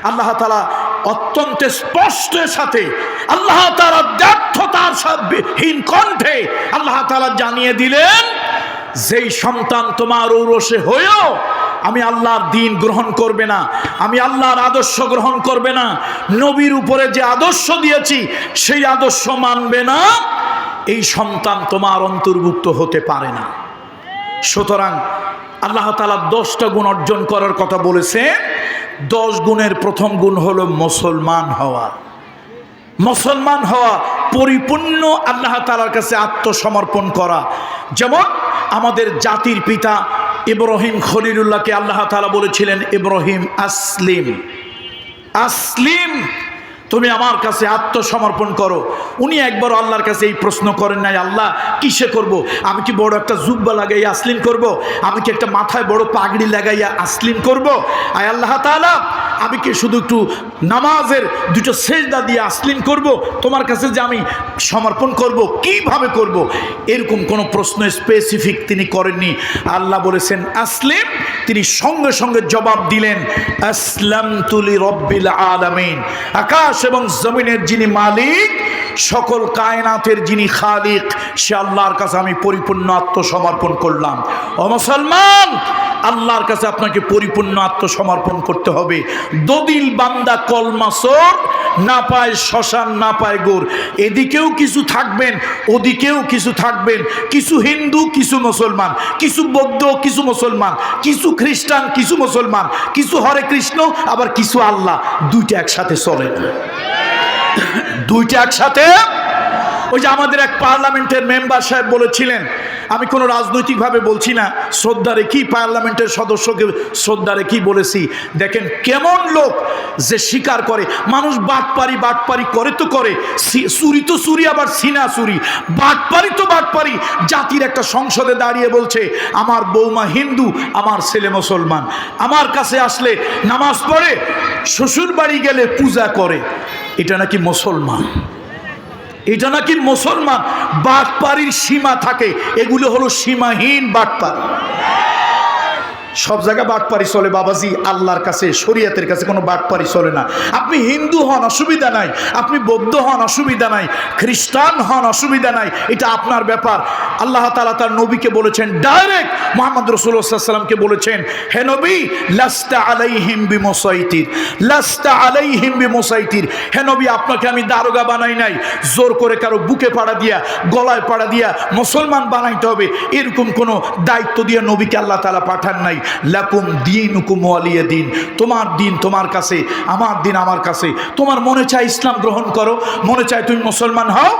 আল্লাহ তাআলা অত্যন্ত স্পষ্টের সাথে আল্লাহ তাআলা ব্যর্থতার হীন কণ্ঠে আল্লাহ তাআলা জানিয়ে দিলেন, যেই সন্তান তোমার ঔরসে হয়েও আমি আল্লাহর দ্বীন গ্রহণ করবে না, আমি আল্লাহর আদর্শ গ্রহণ করবে না, নবীর উপরে যে আদর্শ দিয়েছি সেই আদর্শ মানবে না, এই সন্তান তোমার অন্তর্ভুক্ত হতে পারে না। সুতরাং আল্লাহ তাআলা 10টা গুণ অর্জন করার কথা বলেছেন। 10 গুণের প্রথম গুণ হলো মুসলমান হওয়া। মুসলমান হওয়া পরিপূর্ণ আল্লাহ তাআলার কাছে আত্মসমর্পণ করা। যেমন আমাদের জাতির পিতা ইব্রাহিম খলিলুল্লাহকে আল্লাহ তাআলা বলেছিলেন, ইব্রাহিম আসলিম, আসলিম, তুমি আমার কাছে আত্মসমর্পণ করো। উনি একবার আল্লাহর কাছে এই প্রশ্ন করেন নাই, আল্লাহ কিসে করব? আমি কি বড় একটা জুব্বা লাগাইয়া আসলিম করব? আমি কি একটা মাথায় বড় পাগড়ি লাগাইয়া আসলিম করব? আয় আল্লাহ তাআলা, আমি কি শুধু একটু নামাজের 2টো সেজদা দিয়ে আসলিম করব? তোমার কাছে যে আমি সমর্পণ করব, কিভাবে করব? এরকম কোনো প্রশ্ন স্পেসিফিক তিনি করেননি। আল্লাহ বলেছেন আসলিম, তিনি সঙ্গে সঙ্গে জবাব দিলেন, আসলামতু লিরাব্বিল আলামিন, আকাশ এবং জমিনের যিনি মালিক, সকল কায়নাতের যিনি খালিক, সে আল্লাহর কাছে আমি পরিপূর্ণ আত্মসমর্পণ করলাম। ও মুসলমান, আল্লাহর কাছে আপনাকে পরিপূর্ণ আত্মসমর্পণ করতে হবে। দদিল বান্দা কলমাসর, না পায় শ্মশান না পায় গোর। এদিকেও কিছু থাকবেন, ওদিকেও কিছু থাকবেন, কিছু হিন্দু কিছু মুসলমান, কিছু বৌদ্ধ কিছু মুসলমান, কিছু খ্রিস্টান কিছু মুসলমান, কিছু হরে কৃষ্ণ আবার কিছু আল্লাহ। দুইটা একসাথে চলে না, দুইটা একসাথে। ওই যে আমাদের এক পার্লামেন্টের মেম্বার সাহেব বলেছিলেন, আমি কোনো রাজনৈতিকভাবে বলছি না, শ্রদ্ধা রেখেই পার্লামেন্টের সদস্যকে শ্রদ্ধা রেখেই বলেছি, দেখেন কেমন লোক যে স্বীকার করে মানুষ বাটপারি বাটপারি করে তো করে, চুরি তো চুরি, আবার সিনা চুরি, বাটপারি তো বাটপারি। জাতির একটা সংসদে দাঁড়িয়ে বলছে, আমার বৌমা হিন্দু, আমার ছেলে মুসলমান, আমার কাছে আসলে নামাজ পড়ে, শ্বশুর বাড়ি গেলে পূজা করে। এটা নাকি মুসলমান? এটা নাকি মুসলমান? বাটপারির সীমা থাকে, এগুলো হলো সীমাহীন বাটপারি। সব জায়গায় বাটপারি চলে বাবাজি, আল্লাহর কাছে শরীয়তের কাছে কোনো বাটপারি চলে না। আপনি হিন্দু হন অসুবিধা নাই, আপনি বৌদ্ধ হন অসুবিধা নাই, খ্রিস্টান হন অসুবিধা নাই, এটা আপনার ব্যাপার। আল্লাহ তাআলা তার নবীকে বলেছেন ডাইরেক্ট, মুহাম্মদ রাসূলুল্লাহ সাল্লাল্লাহু আলাইহি ওয়াসাল্লামকে বলেছেন, হে নবী, লাস্তা আলাইহিম বিমুসাইতির, লাস্তা আলাইহিম বিমুসাইতির, হে নবী, আপনাকে আমি দারোগা বানাই নাই, জোর করে কারো বুকে পাড়া দিয়া গলায় পাড়া দিয়া মুসলমান বানাইতে হবে এরকম কোনো দায়িত্ব দিয়ে নবীকে আল্লাহ তাআলা পাঠান নাই। লাকুম দীনুকুম ওয়ালিয়া দিন, তোমার দিন তোমার কাছে, আমার দিন আমার কাছে। তোমার মনে চায় ইসলাম গ্রহণ করো, মনে চায় তুমি মুসলমান হও,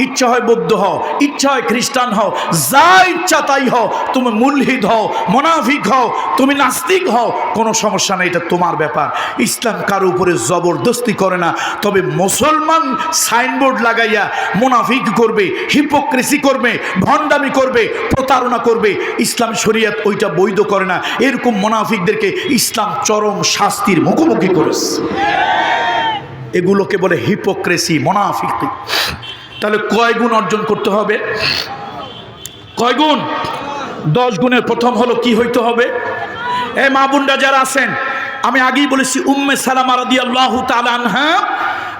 ইচ্ছা হয় বৌদ্ধ হও, ইচ্ছা হয় খ্রিস্টান হও, যা ইচ্ছা তাই হও, তুমি মুলহিদ হও, মুনাফিক হও, তুমি নাস্তিক হও, কোনো সমস্যা নেই, এটা তোমার ব্যাপার। ইসলাম কারো উপরে জবরদস্তি করে না। তবে মুসলমান সাইনবোর্ড লাগাইয়া মুনাফিক করবে, হিপোক্রেসি করবে, ভণ্ডামি করবে, প্রতারণা করবে, ইসলাম শরীয়ত ওইটা বৈধ করে না। এরকম মুনাফিকদেরকে ইসলাম চরম শাস্তির মুখোমুখি করেছে। এগুলোকে বলে হিপোক্রেসি, মুনাফিক। তাহলে কয় গুণ অর্জন করতে হবে? কয় গুণ? 10 গুণের প্রথম হলো কি হইতে হবে? এই মা বোনরা যারা আছেন, আমি আগেই বলেছি, উম্মে সালামা রাদিয়াল্লাহু তাআলা আনহা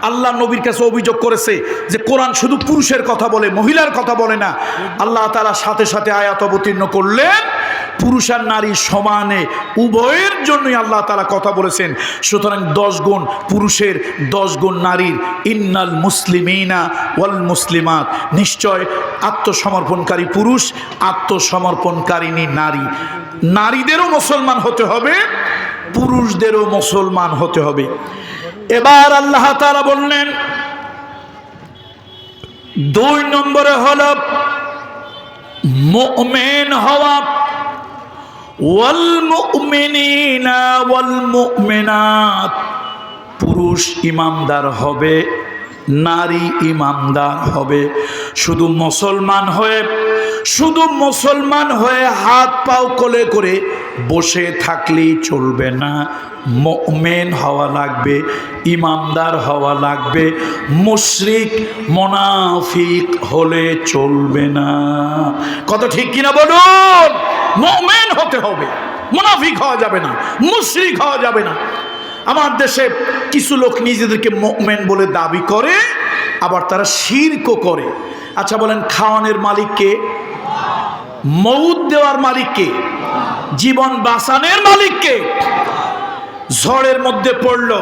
আল্লাহ নবীর কাছে অভিযোগ করেছে যে কোরআন শুধু পুরুষের কথা বলে, মহিলার কথা বলে না। আল্লাহ তাআলা সাথে সাথে আয়াত অবতীর্ণ করলেন, পুরুষ আর নারী সমানে, উভয়ের জন্যই আল্লাহ তাআলা কথা বলেছেন। সুতরাং 10 গুণ পুরুষের, 10 গুণ নারীর। ইন্নাল মুসলিমিনা ওয়াল মুসলিমাত, নিশ্চয় আত্মসমর্পণকারী পুরুষ, আত্মসমর্পণকারিণী নারী। নারীদেরও মুসলমান হতে হবে, পুরুষদেরও মুসলমান হতে হবে। এবার আল্লাহ তাআলা বললেন 2 নম্বরে হলো মুমিন হওয়া। ওয়াল মুমিনিনা ওয়াল মুমিনাত, পুরুষ ইমানদার হবে, নারী ইমানদার হবে। শুধু মুসলমান হয়ে হাত পাও কোলে করে বসে থাকলেই চলবে না, মুমিন হওয়া লাগবে, ইমানদার হওয়া লাগবে। মুশরিক মুনাফিক হলে চলবে না। কত ঠিক কিনা বলুন? মুমিন হতে হবে, মুনাফিক হওয়া যাবে না, মুশরিক হওয়া যাবে না। আমার দেশে কিছু লোক নিজেদেরকে মুমিন বলে দাবি করে, আবার তারা শিরকও করে। আচ্ছা বলেন, খাওয়ানোর মালিক কে? মউত দেওয়ার মালিক কে? জীবন বাঁচানোর মালিক কে? ঝড়ের মধ্যে পড়লো,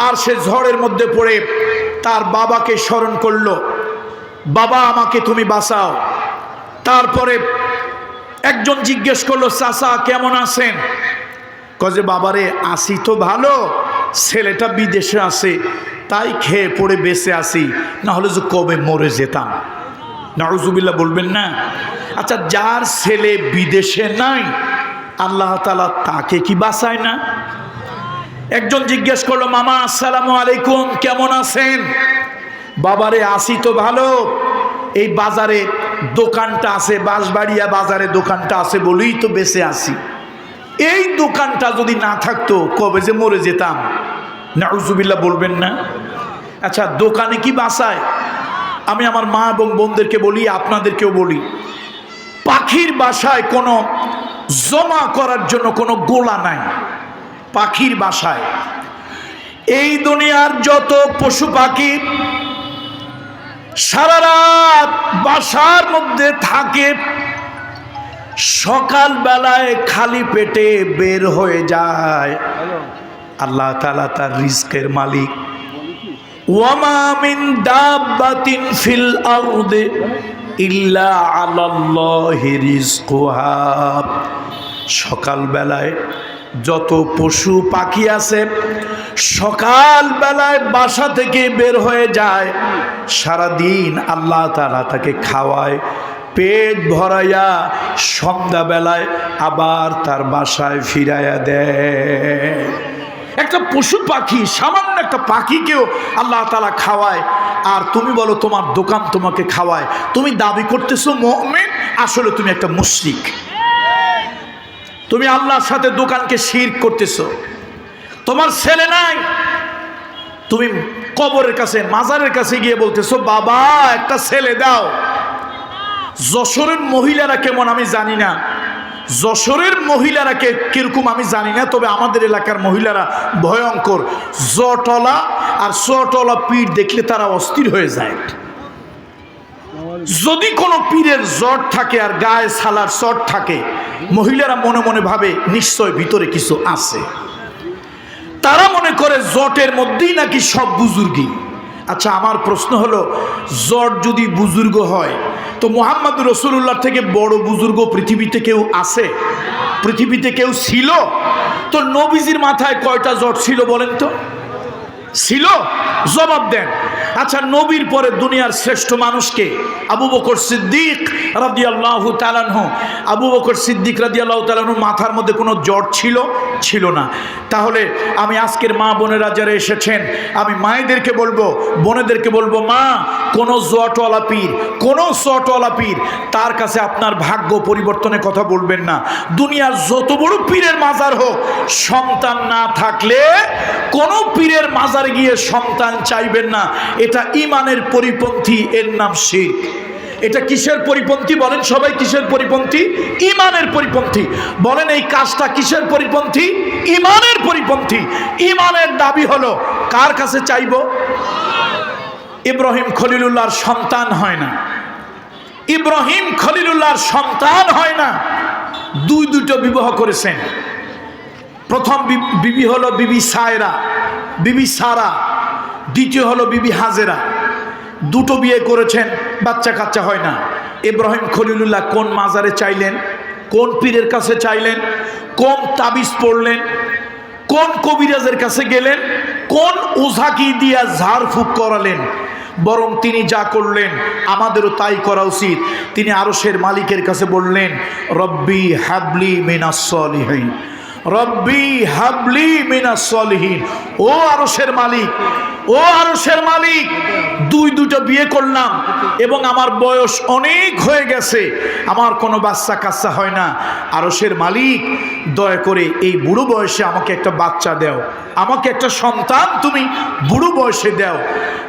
আর সে ঝড়ের মধ্যে পড়ে তার বাবাকে স্মরণ করলো, বাবা আমাকে তুমি বাঁচাও। তারপরে একজন জিজ্ঞেস করলো, চাচা কেমন আছেন? কয়ে বাবারে আসি তো ভালো, ছেলেটা বিদেশে আছে তাই খেয়ে পড়ে বেঁচে আসি, না হলে যে কবে মরে যেতাম। নাউজুবিল্লাহ বলবেন না? আচ্ছা, যার ছেলে বিদেশে নাই আল্লাহ তাআলা তাকে কি বাঁচায় না? একজন জিজ্ঞেস করলো, মামা আসসালামু আলাইকুম, কেমন আছেন? বাবারে আসি তো ভালো, এই বাজারে দোকানটা আছে, বাঁশবাড়িয়া বাজারে দোকানটা আছে বলেই তো বেঁচে আসি, এই দোকানটা যদি না থাকতো কবে যে মরে যেতাম। নাউজুবিল্লাহ বলবেন না? আচ্ছা, দোকানে কি বাঁচায়? আমি আমার মা এবং বোনদেরকে বলি, আপনাদেরকেও বলি, পাখির বাসায় কোনো জমা করার জন্য কোনো গোলা নাই। পাখির বাসায় এই দুনিয়ার যত পশু পাখি সারা রাত বাসার মধ্যে থাকে, সকাল বেলায় খালি পেটে বের হয়ে যায়। আল্লাহ তাআলা তার রিজকের মালিক। ওয়ামা মিন দাব্বাতিন ফিল আরদি ইল্লা আলাল্লাহি রিজকুহা। সকাল বেলায় যত পশু পাখি আছে সকাল বেলায় বাসা থেকে বের হয়ে যায়, সারাদিন আল্লাহ তাআলা তাকে খাওয়ায়, পেট ভরাইয়া সন্ধ্যাবেলায় আবার তার বাসায় ফিরাইয়া দেয়। একটা পশু পাখি, সামান্য একটা পাখিকেও আল্লাহ তাআলা খাওয়ায়, আর তুমি বলো তোমার দোকান তোমাকে খাওয়ায়। তুমি দাবি করতেছো মুমিন, আসলে তুমি একটা মুশরিক। তুমি আল্লাহর সাথে দোকানকে শিরক করতেছো। তোমার ছেলে নাই, তুমি কবরের কাছে, মাজারের কাছে গিয়ে বলতেছো, বাবা একটা ছেলে দাও। যশোরের মহিলারা কেমন আমি জানি না, যশোরের মহিলারা কিরকম আমি জানি না, তবে আমাদের এলাকার মহিলারা ভয়ঙ্কর। জটলা আর চটলা পীর দেখলে তারা অস্থির হয়ে যায়। যদি কোনো পীরের জট থাকে আর গায়ে সালার চট থাকে, মহিলারা মনে মনে ভাবে নিশ্চয় ভিতরে কিছু আছে। তারা মনে করে জটের মধ্যেই নাকি সব বুজুর্গি। আচ্ছা, আমার প্রশ্ন হলো, জট যদি বুজুর্গ হয় তো মুহাম্মদ রাসূলুল্লাহ থেকে বড় বুজুর্গ পৃথিবীতে কেউ আছে? পৃথিবীতে কেউ ছিল? তো নবীজির মাথায় কয়টা জট ছিল বলেন তো? ছিল? জবাব দেন। আচ্ছা, নবীর পরে দুনিয়ার শ্রেষ্ঠ মানুষকে? আবু বকর সিদ্দিক রাদিয়াল্লাহু তাআলা আনহু। আবু বকর সিদ্দিক রাদিয়াল্লাহু তাআলা আনহু মাথার মধ্যে কোনো জট ছিল? ছিল না। তাহলে আমি আজকের মা বোনেরা যারা এসেছেন, আমি মায়েদেরকে বলবো, বোনেদেরকে বলবো, মা কোনো জটওয়ালা পীর, কোনো চটওয়ালা পীর, তার কাছে আপনার ভাগ্য পরিবর্তনের কথা বলবেন না। দুনিয়ার যত বড় পীরের মাজার হোক, সন্তান না থাকলে কোনো পীরের মাজারে গিয়ে সন্তান চাইবেন না। এটা ঈমানের পরিপন্থী, এর নাম শিরক। এটা কিসের পরিপন্থী বলেন সবাই? কিসের পরিপন্থী? ঈমানের পরিপন্থী। বলেন এই কাজটা কিসের পরিপন্থী? ঈমানের পরিপন্থী। ঈমানের দাবি হলো কার কাছে চাইব? ইব্রাহিম খলিলুল্লাহর সন্তান হয় না, ইব্রাহিম খলিলুল্লাহর সন্তান হয় না। দুটো বিবাহ করেছেন। প্রথম বিবি হলো বিবি সায়রা, বিবি সারা। দ্বিতীয় হলো বিবি হাজেরা। দুটো বিয়ে করেছেন, বাচ্চা কাচ্চা হয় না। ইব্রাহিম খলিলুল্লাহ কোন মাজারে চাইলেন? কোন পীরের কাছে চাইলেন? কোন তাবিজ পড়লেন? কোন কবিরাজের কাছে গেলেন? কোন ওঝাকি দিয়া ঝাড়ফুঁক করালেন? বরং তিনি যা করলেন আমাদেরও তাই করা উচিত। তিনি আরশের মালিকের কাছে বললেন, রব্বি হাবলি মিনাস সলিহিন, রব্বি হাবলি মিনাস সলিহিন। ও আরশের মালিক, ও আরশের মালিক, দুটো বিয়ে করলাম এবং আমার বয়স অনেক হয়ে গেছে, আমার কোনো বাচ্চা কাচ্চা হয় না। আরশের মালিক, দয়া করে এই বুড়ো বয়সে আমাকে একটা বাচ্চা দাও, আমাকে একটা সন্তান তুমি বুড়ো বয়সে দাও।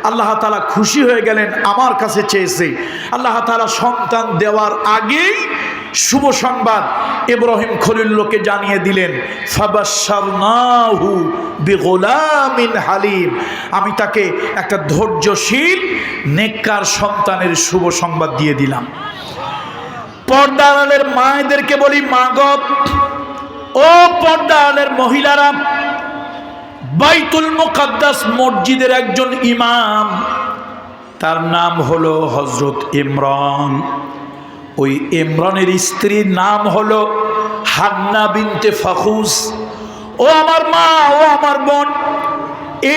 আল্লাহ তাআলা খুশি হয়ে গেলেন, আমার কাছে চেয়েছে। আল্লাহ তাআলা সন্তান দেওয়ার আগেই শুভ সংবাদ ইব্রাহিম খলিলুল্লাহকে জানিয়ে দিলেন, ফাবাশশারনাহু বিগুলামিন হালিম, আমি তাকে একটা ধৈর্যশীল নেককার সন্তানের শুভ সংবাদ দিয়ে দিলাম। পর্দা আড়ালের মায়েদেরকে বলি, মা গো, ও পর্দা আড়ালের মহিলারা, বাইতুল মুকাদ্দাস মসজিদের একজন ইমাম, তার নাম হলো হযরত ইমরান। ওই ইমরানের স্ত্রীর নাম হলো হান্না বিনতে ফাখুস। ও আমার মা, ও আমার বোন,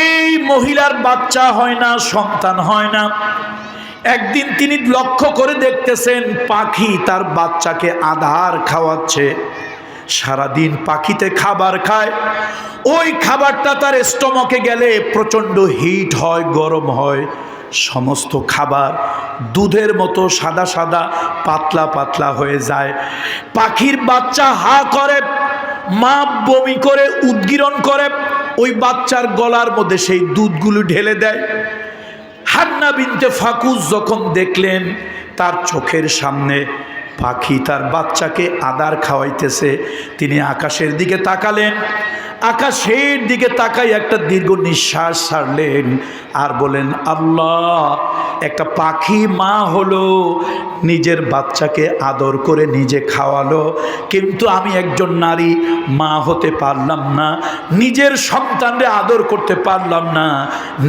এই মহিলার বাচ্চা হয় না, সন্তান হয় না। একদিন তিনি লক্ষ্য করে দেখতেছেন পাখি তার বাচ্চাকে আধার খাওয়াচ্ছে। সারাদিন পাখিতে খাবার খায়, ওই খাবারটা তার স্টমাকে গেলে প্রচণ্ড হিট হয়, গরম হয়। সমস্ত খাবার দুধের মতো সাদা সাদা পাতলা পাতলা হয়ে যায়। পাখির বাচ্চা হা করে, মা বমি করে উদগীরণ করে, ওই বাচ্চার গলার মধ্যে সেই দুধগুলো ঢেলে দেয়। হান্না বিনতে ফাকুস যখন দেখলেন তার চোখের সামনে পাখি তার বাচ্চাকে আদার খাওয়াইতেছে, তিনি আকাশের দিকে তাকালেন। আকাশের দিকে তাকাই একটা দীর্ঘ নিঃশ্বাস ছাড়লেন আর বলেন, আল্লাহ, একটা পাখি মা হলো, নিজের বাচ্চাকে আদর করে নিজে খাওয়ালো, কিন্তু আমি একজন নারী, মা হতে পারলাম না, নিজের সন্তানরে আদর করতে পারলাম না,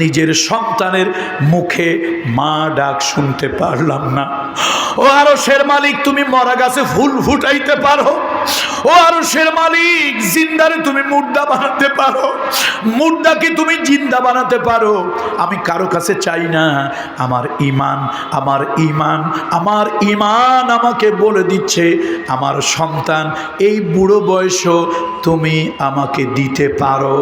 নিজের সন্তানের মুখে মা ডাক শুনতে পারলাম না। ও আরশের মালিক, তুমি মরা গাছে ফুল ফুটাইতে পারো। ও আরশের মালিক, জিন্দারে তুমি মুর্দা বানাতে পারো, মুর্দাকে তুমি জিন্দা বানাতে পারো। আমি কারো কাছে চাই না, আমার ঈমান, আমার ঈমান, আমার ঈমান আমাকে বলে দিচ্ছে আমার সন্তান এই বুড়ো বয়সও তুমি আমাকে দিতে পারো।